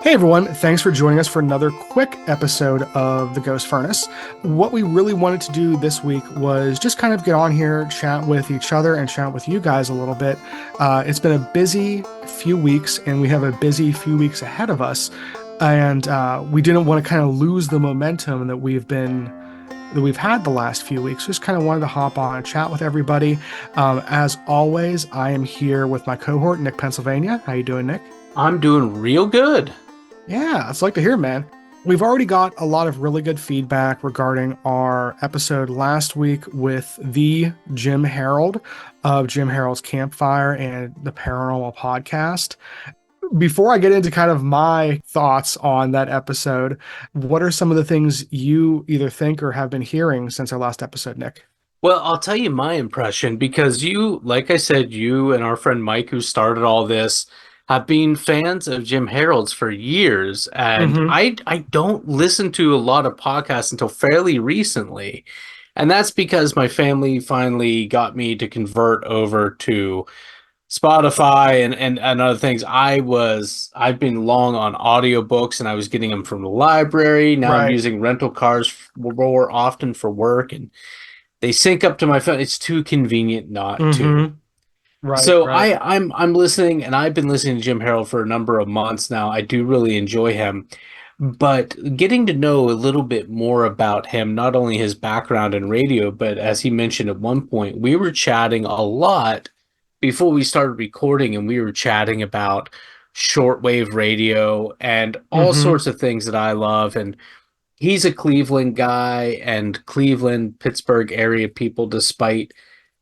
Hey everyone, thanks for joining us for another quick episode of The Ghost Furnace. What we really wanted to do this week was just kind of get on here, chat with each other, and chat with you guys a little bit. It's been a busy few weeks, and we have a busy few weeks ahead of us. And we didn't want to kind of lose the momentum that we've had the last few weeks. Just kind of wanted to hop on and chat with everybody. As always, I am here with my cohort, Nick Pennsylvania. How you doing, Nick? I'm doing real good. Yeah, it's like to hear, man. We've already got a lot of really good feedback regarding our episode last week with the Jim Harold of Jim Harold's Campfire and the Paranormal Podcast. Before I get into kind of my thoughts on that episode, what are some of the things you either think or have been hearing since our last episode, Nick? Well, I'll tell you my impression because like I said, you and our friend Mike, who started all this, have been fans of Jim Harold's for years. And Mm-hmm. I don't listen to a lot of podcasts until fairly recently. And that's because my family finally got me to convert over to Spotify and other things. I've been long on audiobooks and I was getting them from the library. Now I'm Right. using rental cars more often for work, and they sync up to my phone. It's too convenient not to. Mm-hmm. Right, So right. I'm listening, and I've been listening to Jim Harold for a number of months now. I do really enjoy him, but getting to know a little bit more about him, not only his background in radio, but as he mentioned at one point, we were chatting a lot before we started recording, and we were chatting about shortwave radio and all Mm-hmm. sorts of things that I love. And he's a Cleveland guy, and Cleveland, Pittsburgh area people, despite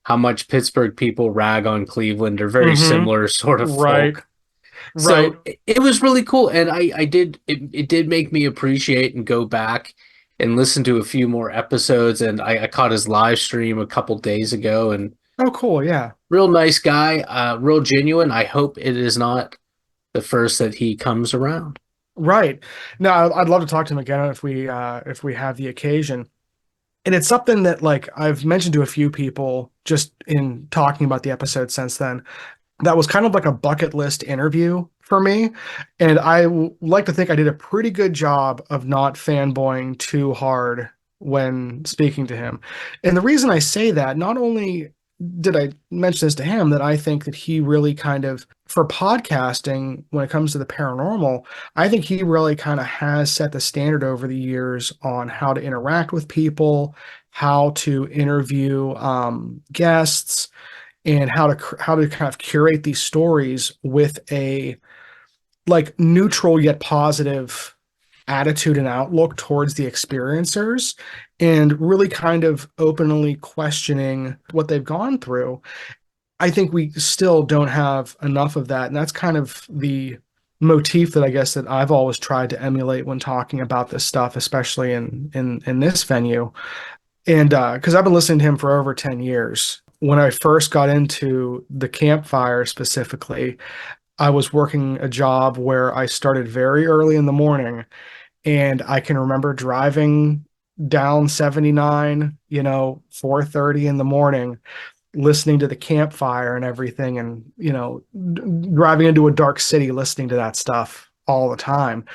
how much Pittsburgh people rag on Cleveland, are very Mm-hmm. similar sort of Right. folk. Right. So it was really cool. And it did make me appreciate and go back and listen to a few more episodes. And I caught his live stream a couple days ago, and Oh, cool. Yeah. real nice guy, real genuine. I hope it is not the first that he comes around. Right. No, I'd love to talk to him again if we have the occasion. And it's something that like I've mentioned to a few people just in talking about the episode since then. That was kind of like a bucket list interview for me. And like to think I did a pretty good job of not fanboying too hard when speaking to him. And the reason I say that, not only did I mention this to him, that I think that he really kind of, for podcasting, when it comes to the paranormal, I think he really kind of has set the standard over the years on how to interact with people, how to interview guests, and how to kind of curate these stories with a like neutral yet positive attitude and outlook towards the experiencers, and really kind of openly questioning what they've gone through. I think we still don't have enough of that, and that's kind of the motif that I guess that I've always tried to emulate when talking about this stuff, especially in this venue. And because I've been listening to him for over 10 years. When I first got into the campfire specifically, I was working a job where I started very early in the morning. And I can remember driving down 79, 4:30 in the morning, listening to the campfire and everything, and, driving into a dark city, listening to that stuff all the time.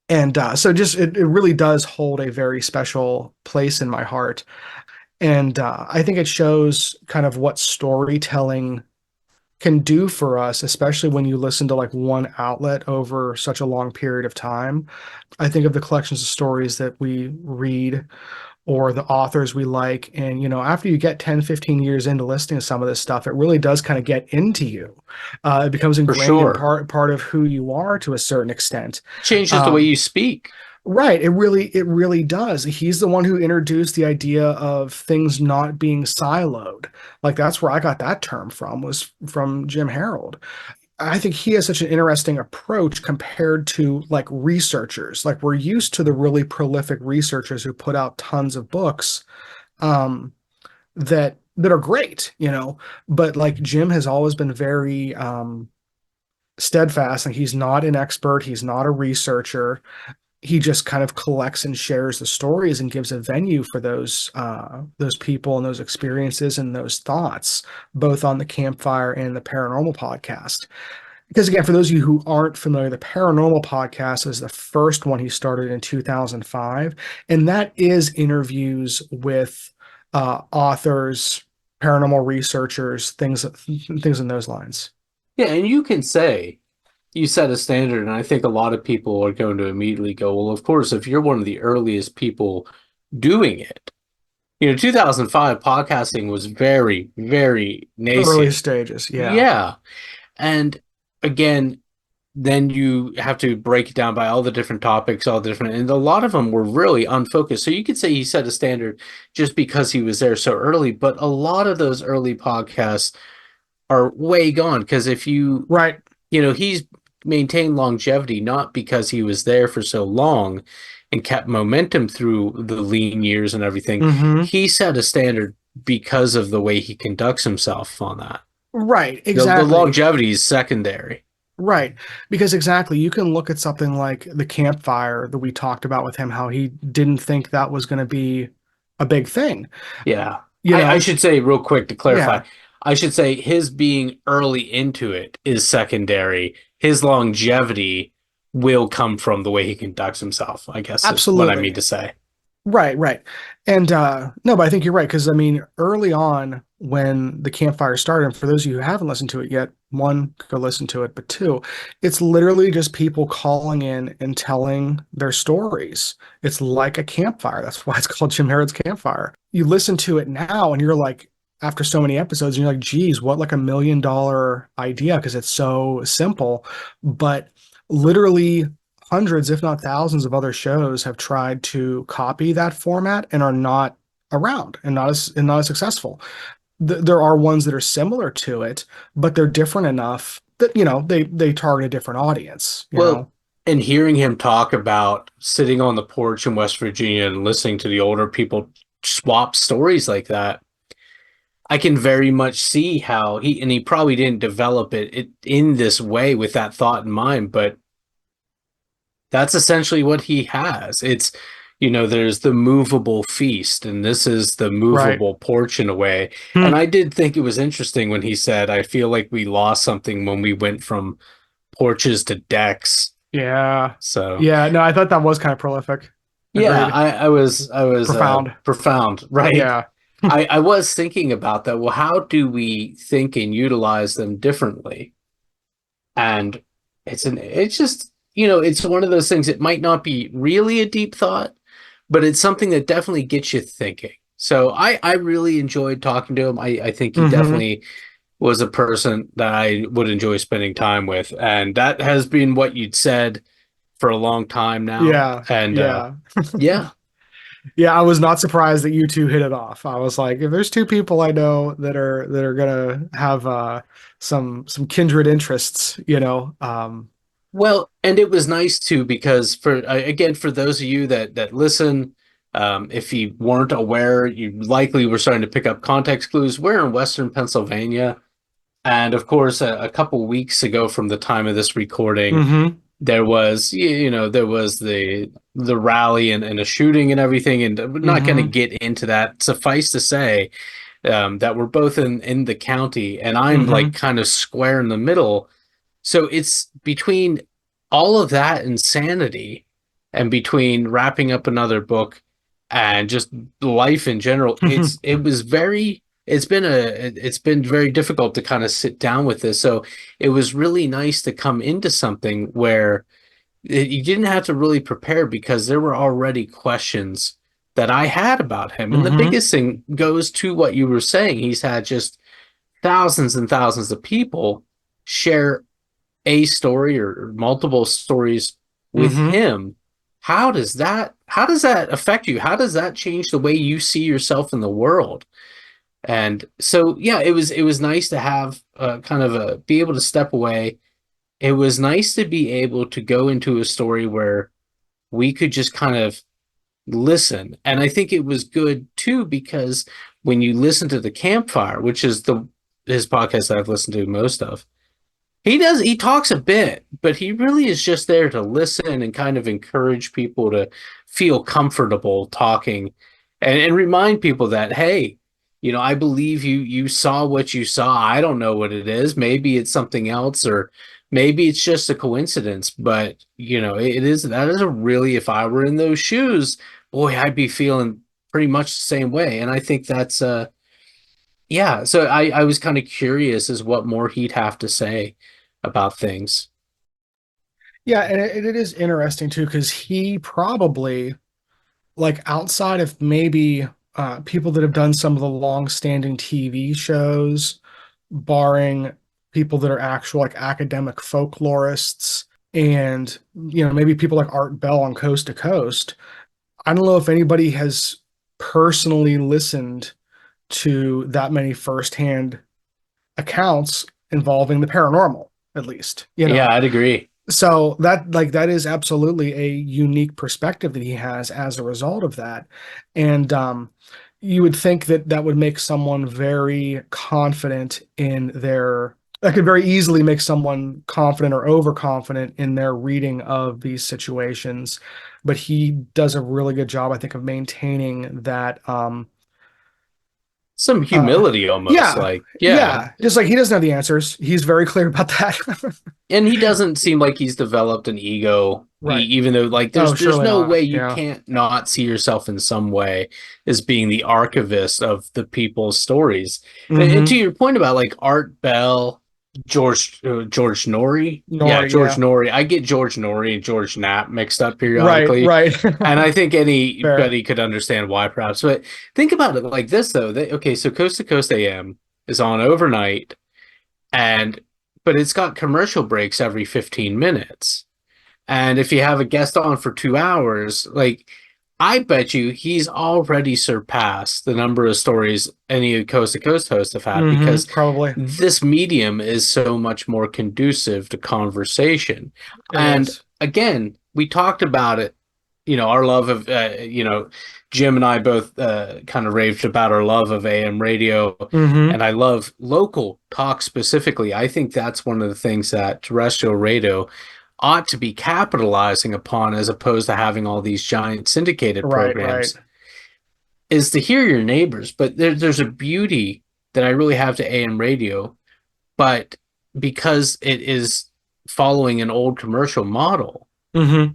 And so just it really does hold a very special place in my heart. And I think it shows kind of what storytelling can do for us, especially when you listen to like one outlet over such a long period of time. I think of the collections of stories that we read or the authors we like. And, after you get 10, 15 years into listening to some of this stuff, it really does kind of get into you. It becomes For ingrained in sure. part of who you are to a certain extent. Changes the way Um, you speak. Right. It really does. He's the one who introduced the idea of things not being siloed. Like that's where I got that term from, was from Jim Harold. I think he has such an interesting approach compared to like researchers. Like we're used to the really prolific researchers who put out tons of books um, that are great, but like Jim has always been very steadfast. Like he's not an expert, he's not a researcher, he just kind of collects and shares the stories and gives a venue for those people and those experiences and those thoughts, both on the campfire and the paranormal podcast. because again, for those of you who aren't familiar, the Paranormal Podcast is the first one he started in 2005, and that is interviews with authors, paranormal researchers, things in those lines. Yeah, and you can say you set a standard, and I think a lot of people are going to immediately go, well, of course, if you're one of the earliest people doing it, 2005 podcasting was very, very Early nascent. stages, yeah. Yeah. And again, then you have to break it down by all the different topics, all the different, and a lot of them were really unfocused. So you could say he set a standard just because he was there so early, but a lot of those early podcasts are way gone because if you, Right. he's maintained longevity not because he was there for so long and kept momentum through the lean years and everything. Hmm. He set a standard because of the way he conducts himself on that. Right, The exactly. longevity is secondary. Right. Because exactly, you can look at something like the campfire that we talked about with him, how he didn't think that was going to be a big thing. Yeah. You I know, should say, real quick to clarify, yeah, I should say his being early into it is secondary. His longevity will come from the way he conducts himself, I guess is what I mean absolutely. to say. Right, right. And no, but I think you're right because I mean, early on when the campfire started, and for those of you who haven't listened to it yet, one, go listen to it, but two, it's literally just people calling in and telling their stories. It's like a campfire. That's why it's called Jim Harrod's Campfire. You listen to it now and you're like, after so many episodes, and you're like, geez, what like $1 million idea? Because it's so simple. But literally hundreds, if not thousands, of other shows have tried to copy that format and are not around and not as successful. There are ones that are similar to it, but they're different enough that they target a different audience. Well, and hearing him talk about sitting on the porch in West Virginia and listening to the older people swap stories like that, I can very much see how he probably didn't develop it in this way with that thought in mind, but that's essentially what he has. There's the movable feast, and this is the Right. movable porch in a way. And Hmm. I did think it was interesting when he said, I feel like we lost something when we went from porches to decks. Yeah. So Yeah. No, I thought that was kind of prolific. yeah, Agreed. I was Profound. profound, right? Yeah. I was thinking about that. Well, how do we think and utilize them differently? And it's just, it's one of those things. It might not be really a deep thought, but it's something that definitely gets you thinking. So I really enjoyed talking to him. I think he Hmm. definitely was a person that I would enjoy spending time with. And that has been what you'd said for a long time now. Yeah. And Yeah. yeah. Yeah, I was not surprised that you two hit it off. I was like, if there's two people I know that are gonna have some kindred interests, Well, and it was nice too because again for those of you that listen, if you weren't aware, you likely were starting to pick up context clues. We're in Western Pennsylvania, and of course, a couple weeks ago from the time of this recording, hmm there was the rally and a shooting and everything, and we're not going to hmm get into that. Suffice to say, that we're both in the county, and I'm like hmm kind of square in the middle. So it's between all of that insanity and between wrapping up another book and just life in general, it's been very difficult to kind of sit down with this. So it was really nice to come into something where you didn't have to really prepare because there were already questions that I had about him. And the hmm biggest thing goes to what you were saying. He's had just thousands and thousands of people share a story or multiple stories with hmm him. How does that affect you? How does that change the way you see yourself in the world? And so yeah, it was nice to have kind of a be able to step away. It was nice to be able to go into a story where we could just kind of listen. And I think it was good too because when you listen to the campfire, which is the his podcast that I've listened to most of, he talks a bit, but he really is just there to listen and kind of encourage people to feel comfortable talking and remind people that, hey, I believe you saw what you saw. I don't know what it is. Maybe it's something else, or maybe it's just a coincidence, but it is that is a really, if I were in those shoes, boy, I'd be feeling pretty much the same way. And I think that's yeah. So I was kind of curious as what more he'd have to say about things. Yeah, and it is interesting too, because he probably, like, outside of maybe people that have done some of the long-standing TV shows, barring people that are actual like academic folklorists, and maybe people like Art Bell on Coast to Coast. I don't know if anybody has personally listened to that many firsthand accounts involving the paranormal, at least, Yeah, I'd agree. so that is absolutely a unique perspective that he has as a result of that. And you would think that that would make someone very confident in their that could very easily make someone confident or overconfident in their reading of these situations. But he does a really good job, I think, of maintaining that Some uh humility almost, yeah, like, yeah. yeah. Just like he doesn't have the answers. He's very clear about that. And he doesn't seem like he's developed an ego, Right. even though, like, Oh, there's surely no way not. you Yeah. can't not see yourself in some way as being the archivist of the people's stories. And to Mm-hmm. your point about like Art Bell, George Norrie, yeah, Nori, George yeah. Norrie. I get George Norrie and George Knapp mixed up Right, periodically, right. and I think Fair. anybody could understand why, perhaps. But think about it like this, though. Okay, so Coast to Coast AM is on overnight, and but it's got commercial breaks every 15 minutes. And if you have a guest on for 2 hours, like, I bet you he's already surpassed the number of stories any Coast to Coast hosts have had, Mm-hmm. because Probably. this medium is so much more conducive to conversation. It And is. again, we talked about it, our love of, Jim and I both kind of raved about our love of AM radio. Mm-hmm. And I love local talk specifically. I think that's one of the things that terrestrial radio ought to be capitalizing upon, as opposed to having all these giant syndicated Right, right. programs, is to hear your neighbors. But there's a beauty that I really have to AM radio, but because it is following an old commercial model, Mm-hmm.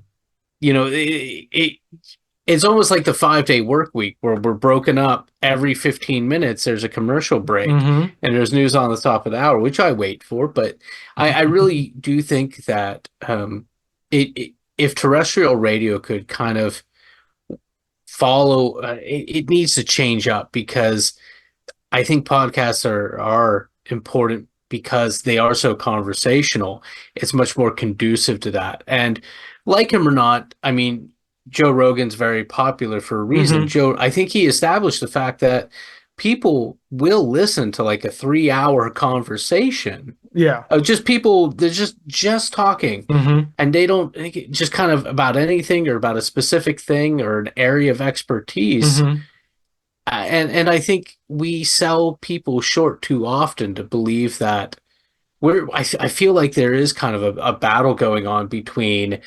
it's almost like the 5 day work week, where we're broken up every 15 minutes. There's a commercial break Mm-hmm. and there's news on the top of the hour, which I wait for. But I really do think that if terrestrial radio could kind of follow, it needs to change up, because I think podcasts are important because they are so conversational. It's much more conducive to that. And like him or not, I mean, Joe Rogan's very popular for a reason. Mm-hmm. Joe, I think he established the fact that people will listen to like a 3 hour conversation Yeah. of just people, they're just talking, Mm-hmm. and they don't just kind of about anything or about a specific thing or an area of expertise. Mm-hmm. And I think we sell people short too often to believe that I feel like there is kind of a battle going on between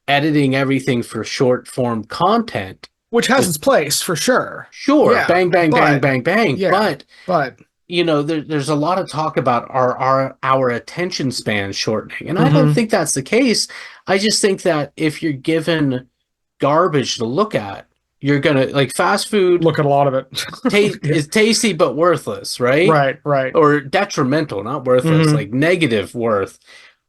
editing everything for short form content. Which has With, its place for sure. sure, Yeah. bang, bang, bang, But bang, bang. yeah. But But there's a lot of talk about our attention span shortening. And I don't mm-hmm. think that's the case. I just think that if you're given garbage to look at, you're gonna, like, fast food Look at a lot of it. Yeah. is tasty but worthless, right? Right, right. Or detrimental, not worthless, Mm-hmm. like negative worth.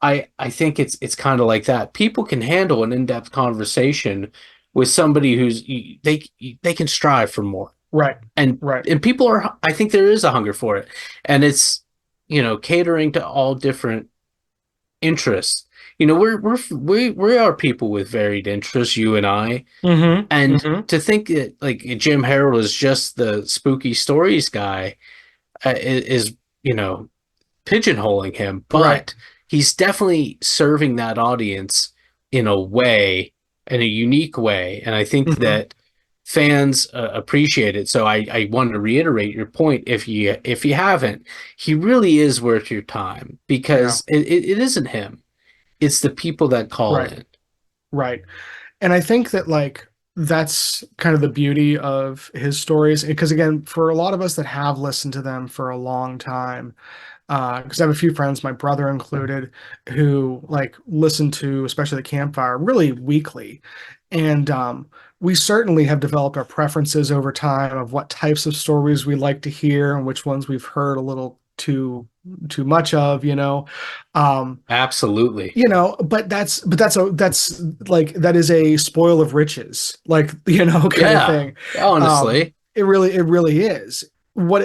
I think it's kind of like that. People can handle an in-depth conversation with somebody who's they can strive for more. Right. And Right. people are, I think there is a hunger for it. And it's, catering to all different interests. We are people with varied interests, you and I. Mm-hmm. And Mm-hmm. to think that like Jim Harold is just the spooky stories guy, is, pigeonholing him, Right. but he's definitely serving that audience in a way, in a unique way. And I think Mm-hmm. that fans appreciate it. So I want to reiterate your point. If you haven't, he really is worth your time, Yeah. because it isn't him. It's the people that call Right. in. Right. And I think that, like, that's kind of the beauty of his stories. Because again, for a lot of us that have listened to them for a long time, because I have a few friends, my brother included, who like listen to especially the Campfire really weekly, and we certainly have developed our preferences over time of what types of stories we like to hear and which ones we've heard a little too much of, um, Absolutely. but that's like that is a spoil of riches, like kind of Yeah, thing. honestly. It really is what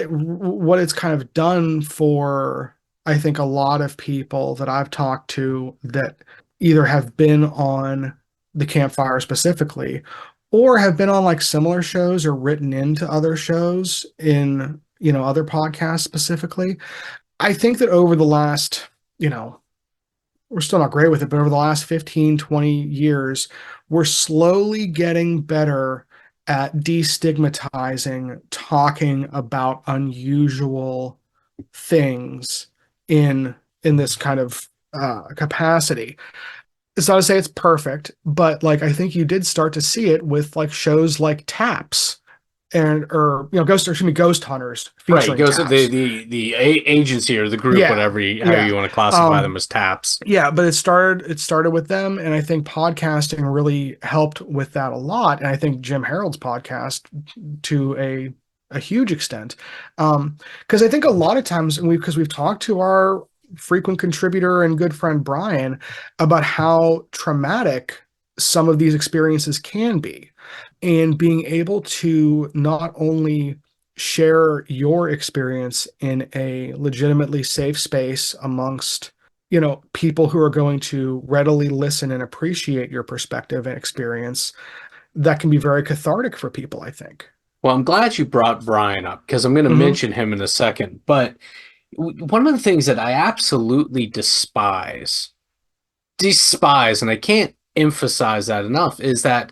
it's kind of done for, I think, a lot of people that I've talked to that either have been on the Campfire specifically or have been on like similar shows or written into other shows in other podcasts specifically. I think that over the last, we're still not great with it, but over the last 15, 20 years, we're slowly getting better at destigmatizing talking about unusual things in this kind of capacity. It's not to say it's perfect, but like I think you did start to see it with like shows like Taps and or Ghost Hunters Right. featuring Goes to Taps. agency or the group, Yeah, whatever you, how yeah. you want to classify them Um, as taps. Yeah, but it started with them, and I think podcasting really helped with that a lot. And I think Jim Harold's podcast to a huge extent. Because I think a lot of times, because we've talked to our frequent contributor and good friend Brian about how traumatic some of these experiences can be, and being able to not only share your experience in a legitimately safe space amongst people who are going to readily listen and appreciate your perspective and experience, that can be very cathartic for people, I think. Well, I'm glad you brought Brian up because I'm going to Hmm. mention him in a second. But one of the things that I absolutely despise, and I can't emphasize that enough, is that,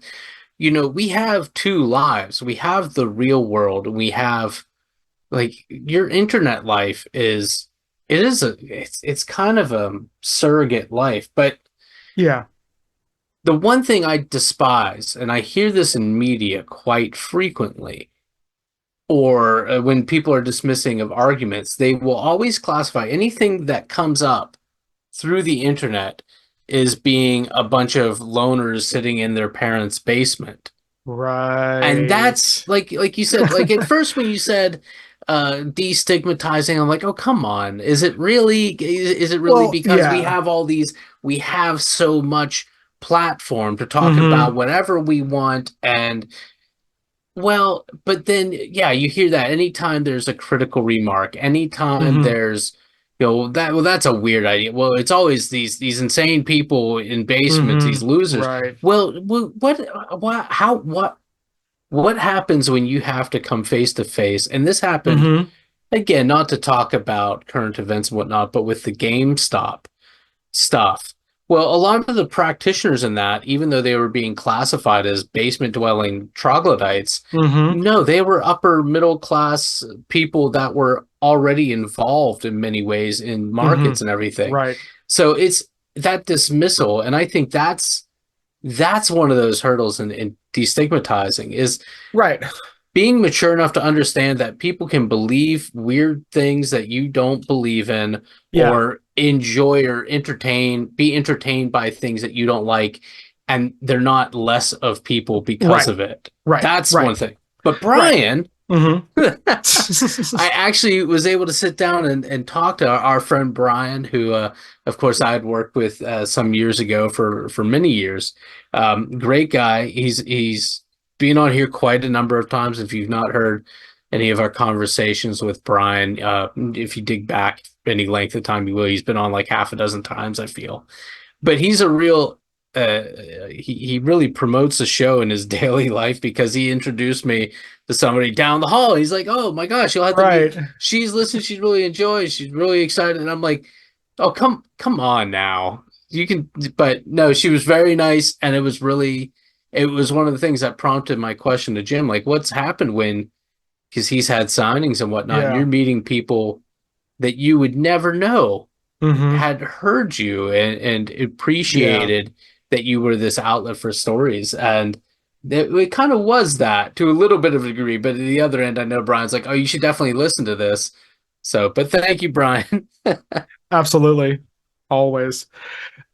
we have two lives. We have the real world, and we have like your internet life it's kind of a surrogate life. But Yeah. the one thing I despise, and I hear this in media quite frequently, or when people are dismissing of arguments, they will always classify anything that comes up through the internet as being a bunch of loners sitting in their parents' basement. And that's Right. like you said, like at first when you said destigmatizing, I'm like, oh come on. Is it really Well, because yeah. we have so much platform to talk about Hmm. whatever we want. And well, but then, yeah, you hear that anytime there's a critical remark, anytime Hmm. there's, that's a weird idea. Well, it's always these insane people in basements, Hmm. these losers. Right. Well, what happens when you have to come face to face? And this happened Hmm. again, not to talk about current events and whatnot, but with the GameStop stuff. Well, a lot of the practitioners in that, even though they were being classified as basement dwelling troglodytes, Hmm. no, they were upper middle class people that were already involved in many ways in Hmm. markets and everything. Right. So it's that dismissal, and I think that's one of those hurdles in destigmatizing is Right. being mature enough to understand that people can believe weird things that you don't believe in, Yeah. or enjoy or be entertained by things that you don't like, and they're not less of people because Right. of it. Right. That's one Right. thing. But Right. Brian, Hmm. I actually was able to sit down and talk to our friend Brian, who, of course, I had worked with some years ago for many years. Great guy. He's been on here quite a number of times. If you've not heard any of our conversations with Brian, if you dig back any length of time, you will. He's been on like half a dozen times, I feel. But he's a real uh, he really promotes the show in his daily life because he introduced me to somebody down the hall. He's like, "Oh my gosh, you'll have to meet. Right. She's listening. She's really enjoys. She's really excited." And I'm like, "Oh, come on now. You can." But no, she was very nice, and it was one of the things that prompted my question to Jim, like, what's happened when because he's had signings and whatnot, and you're Yeah. meeting people that you would never know Hmm. had heard you and Yeah. appreciated that you were this outlet for stories. And it kind of was that to a little bit of a degree. But at the other end, I know Brian's like, oh, you should definitely listen to this. So, but thank you, Brian. Absolutely. Always.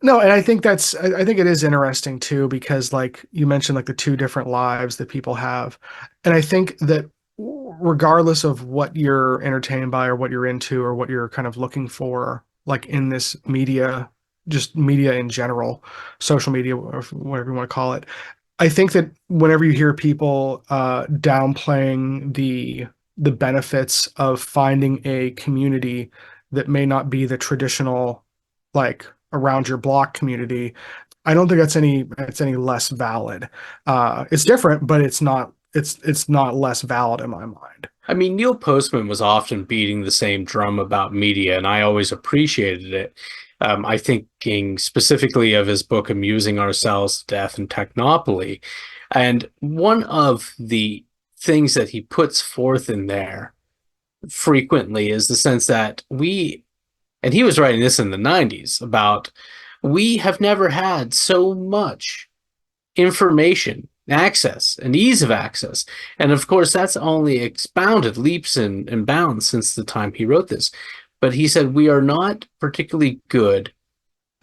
No, and I think I think it is interesting too, because like you mentioned, like the two different lives that people have. And I think that regardless of what you're entertained by or what you're into or what you're kind of looking for, like in this media, just media in general, social media, or whatever you want to call it, I think that whenever you hear people downplaying the benefits of finding a community that may not be the traditional, like around your block community, I don't think that's any less valid. It's different, but it's not less valid in my mind. I mean, Neil Postman was often beating the same drum about media, and I always appreciated it. I thinking specifically of his book "Amusing Ourselves to Death in Technopoly," and one of the things that he puts forth in there frequently is the sense that and he was writing this in the 90s, about we have never had so much information, access, and ease of access. And of course, that's only expounded leaps and bounds since the time he wrote this. But he said we are not particularly good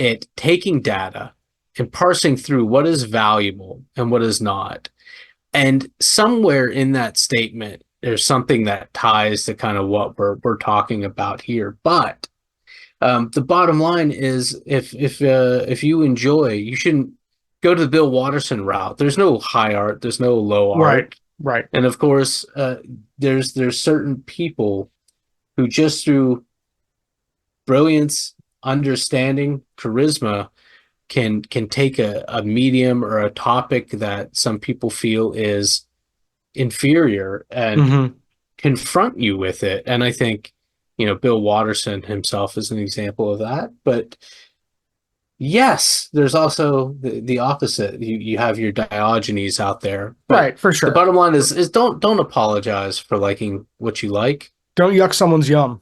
at taking data and parsing through what is valuable and what is not. And somewhere in that statement, there's something that ties to kind of what we're talking about here. But the bottom line is, if you enjoy, you shouldn't go to the Bill Watterson route. There's no high art, there's no low Right, art, right. and of course, there's certain people who just through brilliance, understanding, charisma can take a medium or a topic that some people feel is inferior and Hmm. confront you with it. And I think, Bill Watterson himself is an example of that. But yes, there's also the opposite. You have your Diogenes out there. But Right, for the sure. bottom line is don't apologize for liking what you like. Don't yuck someone's yum.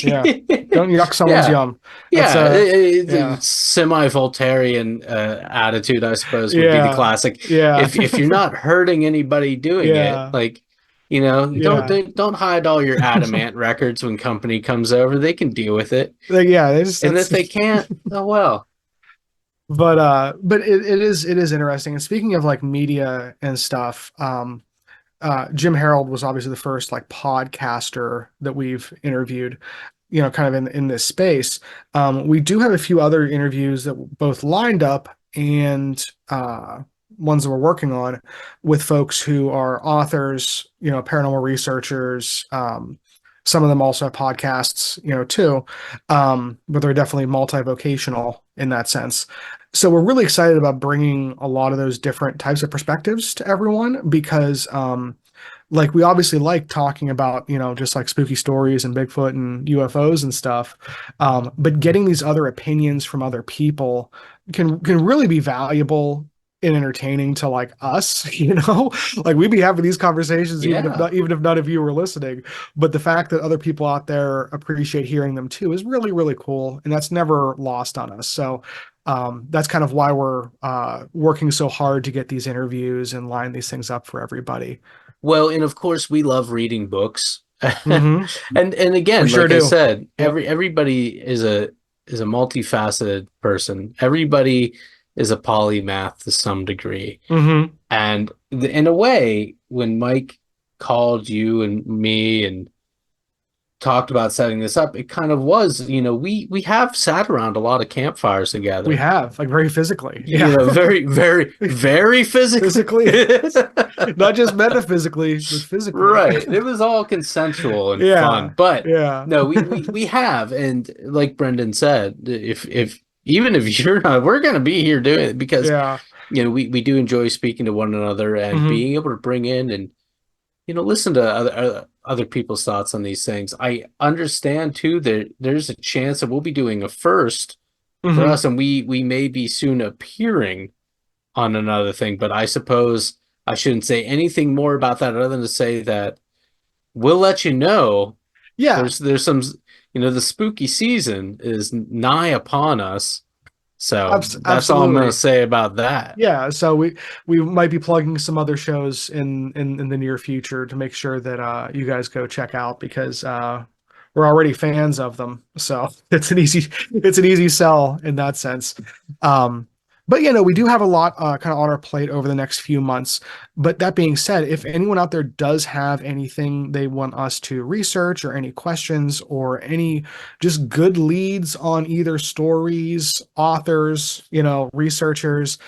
Yeah. Don't yuck someone's Yeah. yum. That's Yeah, yeah. semi-Voltairean attitude, I suppose, would be the Yeah. classic. Yeah. If you're not hurting anybody doing it, Yeah. like, Yeah. don't hide all your Adamant records when company comes over. They can deal with it, Like, yeah, they just and that's if they can't, oh well. but it is interesting. And speaking of like media and stuff, Jim Harold was obviously the first like podcaster that we've interviewed, kind of in this space. We do have a few other interviews that both lined up and ones that we're working on with folks who are authors, paranormal researchers. Some of them also have podcasts, too, but they're definitely multi-vocational in that sense. So we're really excited about bringing a lot of those different types of perspectives to everyone because like we obviously like talking about, just like spooky stories and Bigfoot and UFOs and stuff. But getting these other opinions from other people can really be valuable and entertaining to like us, like we'd be having these conversations Yeah. even if none of you were listening. But the fact that other people out there appreciate hearing them too is really, really cool. And that's never lost on us. So that's kind of why we're working so hard to get these interviews and line these things up for everybody. Well, and of course we love reading books. Hmm. And We again, sure like I do. said, Yep. everybody is a multifaceted person. Everybody is a polymath to some degree. Hmm. And in a way, when Mike called you and me and talked about setting this up, it kind of was, we have sat around a lot of campfires We together. have, like, very physically. Yeah. Very, very, very physically. Physically, not just metaphysically, but physically. Right. It was all consensual and fun. Yeah. But Yeah. no, we have, and like Brendan said, if even if you're not, we're gonna be here doing it because Yeah. we do enjoy speaking to one another and Hmm. being able to bring in and listen to other people's thoughts on these things. I understand too that there's a chance that we'll be doing a first for Hmm. us, and we may be soon appearing on another thing, but I suppose I shouldn't say anything more about that other than to say that we'll let you know. Yeah. There's some, the spooky season is nigh upon us. So that's all I'm going to Absolutely. say about that. Yeah, so we might be plugging some other shows in the near future to make sure that you guys go check out because we're already fans of them, so it's an easy sell in that sense. Um, but we do have a lot kind of on our plate over the next few months. But that being said, if anyone out there does have anything they want us to research, or any questions, or any just good leads on either stories, authors, researchers,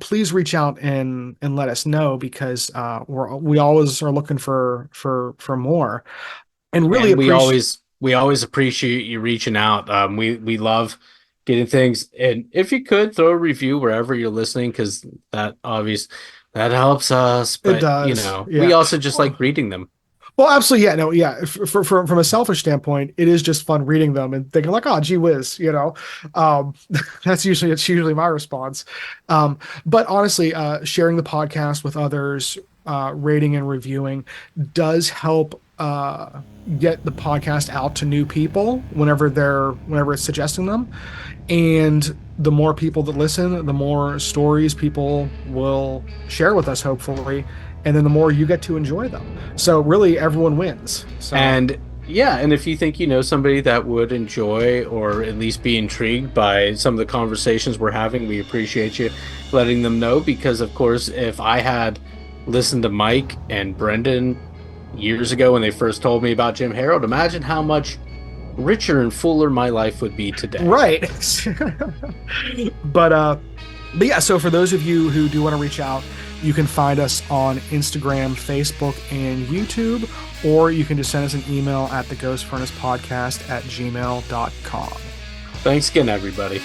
please reach out and let us know, because we always are looking for more, and really And appreciate. we always appreciate you reaching out. We love getting things, and if you could throw a review wherever you're listening, because that helps us. It But does, we yeah. also just like reading them. Well, absolutely, yeah, no, yeah. From a selfish standpoint, it is just fun reading them and thinking like, oh, gee whiz, Um, it's usually my response. But honestly, sharing the podcast with others, rating and reviewing, does help get the podcast out to new people whenever it's suggesting them. And the more people that listen, the more stories people will share with us, hopefully. And then the more you get to enjoy them. So really, everyone wins. So And yeah, and if you think you know somebody that would enjoy or at least be intrigued by some of the conversations we're having, we appreciate you letting them know. Because, of course, if I had listened to Mike and Brendan years ago when they first told me about Jim Harold, imagine how much richer and fuller my life would be today. right. But yeah, so for those of you who do want to reach out, you can find us on Instagram, Facebook, and YouTube, or you can just send us an email at theghostfurnacepodcast@gmail.com. Thanks again, everybody.